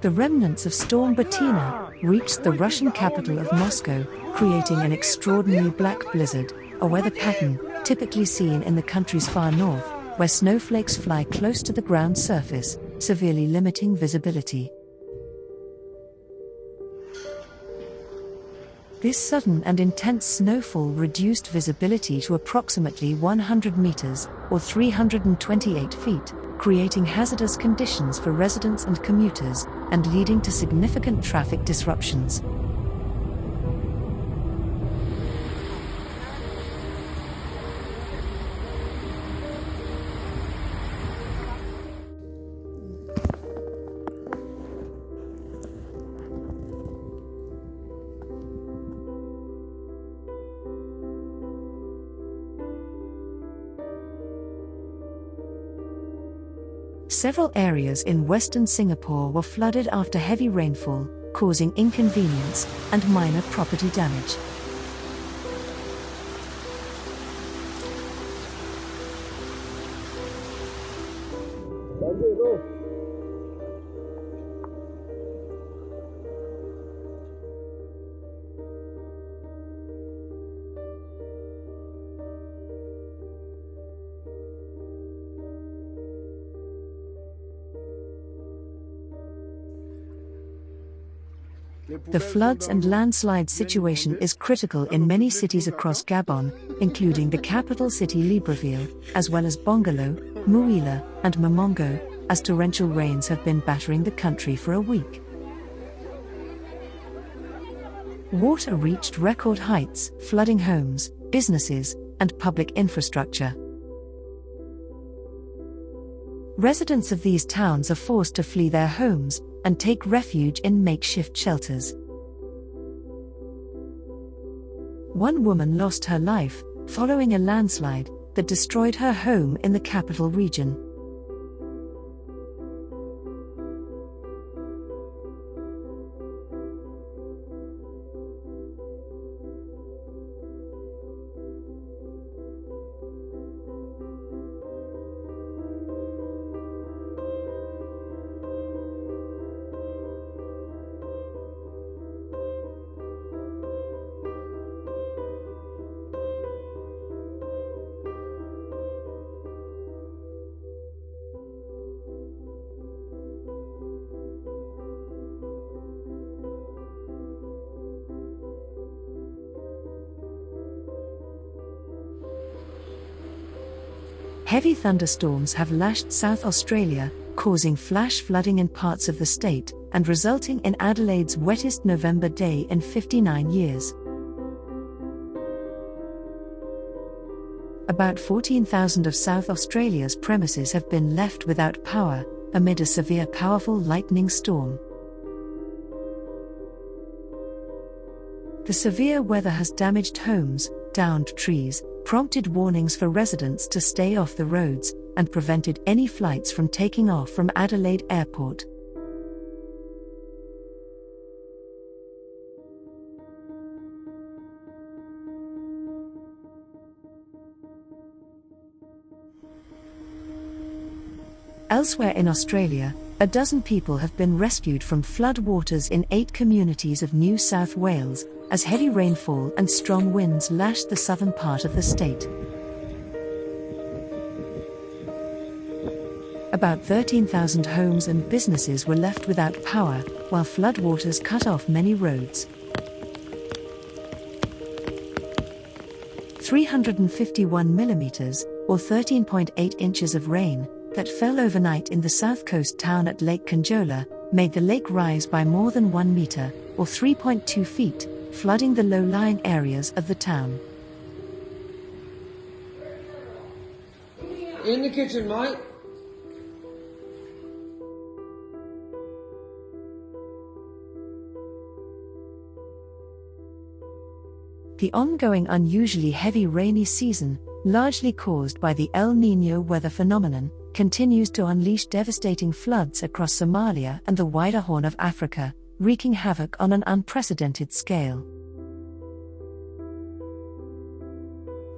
The remnants of Storm Bettina reached the Russian capital of Moscow, creating an extraordinary black blizzard, a weather pattern typically seen in the country's far north, where snowflakes fly close to the ground surface, severely limiting visibility. This sudden and intense snowfall reduced visibility to approximately 100 meters, or 328 feet, creating hazardous conditions for residents and commuters, and leading to significant traffic disruptions. Several areas in western Singapore were flooded after heavy rainfall, causing inconvenience and minor property damage. The floods and landslide situation is critical in many cities across Gabon, including the capital city Libreville, as well as Bongolo, Mouila, and Momongo, as torrential rains have been battering the country for a week. Water reached record heights, flooding homes, businesses, and public infrastructure. Residents of these towns are forced to flee their homes and take refuge in makeshift shelters. One woman lost her life following a landslide that destroyed her home in the capital region. Heavy thunderstorms have lashed South Australia, causing flash flooding in parts of the state, and resulting in Adelaide's wettest November day in 59 years. About 14,000 of South Australia's premises have been left without power, amid a severe powerful lightning storm. The severe weather has damaged homes, downed trees, prompted warnings for residents to stay off the roads, and prevented any flights from taking off from Adelaide Airport. Elsewhere in Australia, a dozen people have been rescued from flood waters in 8 communities of New South Wales, as heavy rainfall and strong winds lashed the southern part of the state. About 13,000 homes and businesses were left without power, while floodwaters cut off many roads. 351 millimeters, or 13.8 inches of rain, that fell overnight in the south coast town at Lake Conjola, made the lake rise by more than 1 meter, or 3.2 feet, flooding the low-lying areas of the town. In the kitchen, mate. The ongoing unusually heavy rainy season, largely caused by the El Niño weather phenomenon, continues to unleash devastating floods across Somalia and the wider Horn of Africa, wreaking havoc on an unprecedented scale.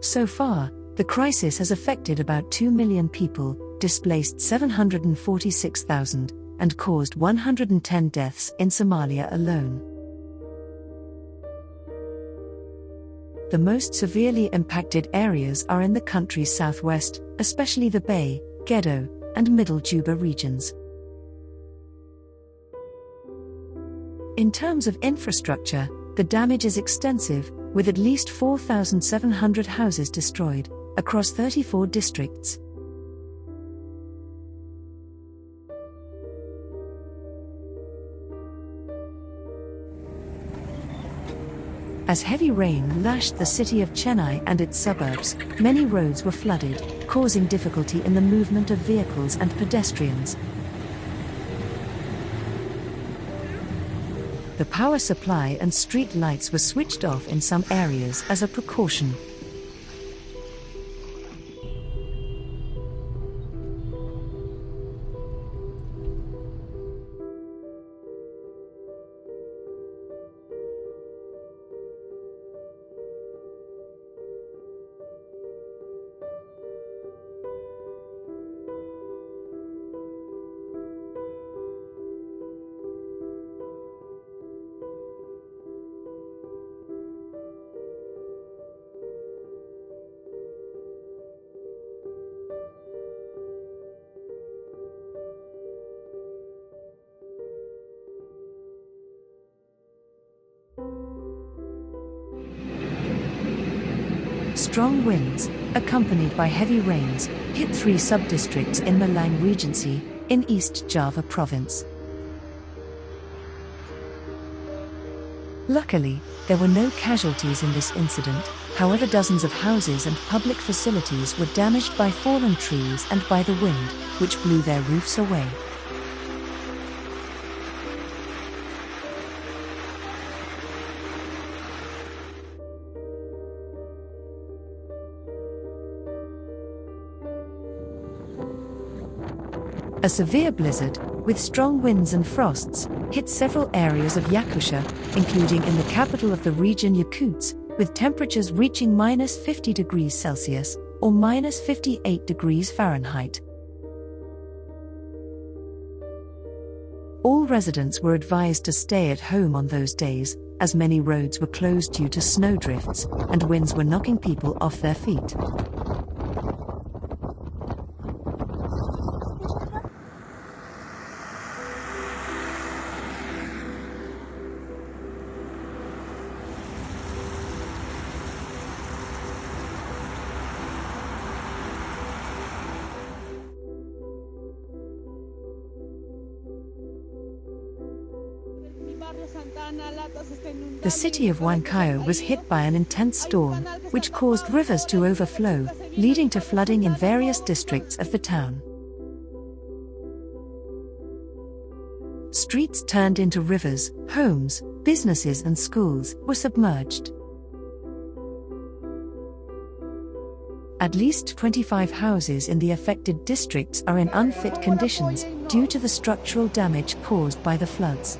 So far, the crisis has affected about 2 million people, displaced 746,000 and caused 110 deaths in Somalia alone. The most severely impacted areas are in the country's southwest, especially the Bay, Gedo, and Middle Juba regions. In terms of infrastructure, the damage is extensive, with at least 4,700 houses destroyed, across 34 districts. As heavy rain lashed the city of Chennai and its suburbs, many roads were flooded, causing difficulty in the movement of vehicles and pedestrians. The power supply and street lights were switched off in some areas as a precaution. Strong winds, accompanied by heavy rains, hit 3 sub-districts in Malang Regency, in East Java province. Luckily, there were no casualties in this incident. However, dozens of houses and public facilities were damaged by fallen trees and by the wind, which blew their roofs away. A severe blizzard, with strong winds and frosts, hit several areas of Yakusha, including in the capital of the region Yakutsk, with temperatures reaching -50 degrees Celsius, or -58 degrees Fahrenheit. All residents were advised to stay at home on those days, as many roads were closed due to snowdrifts, and winds were knocking people off their feet. The city of Warnken was hit by an intense storm, which caused rivers to overflow, leading to flooding in various districts of the town. Streets turned into rivers, homes, businesses and schools were submerged. At least 25 houses in the affected districts are in unfit conditions due to the structural damage caused by the floods.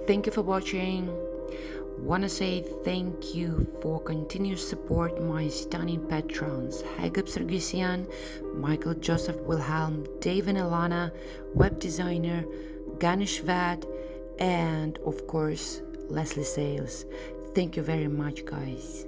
Thank you for watching. Wanna say thank you for continuous support my stunning patrons Hagop Sargisian, Michael Joseph Wilhelm, Dave and Alanna, web designer Ganesh Ved, and of course Leslie Sales. Thank you very much, guys.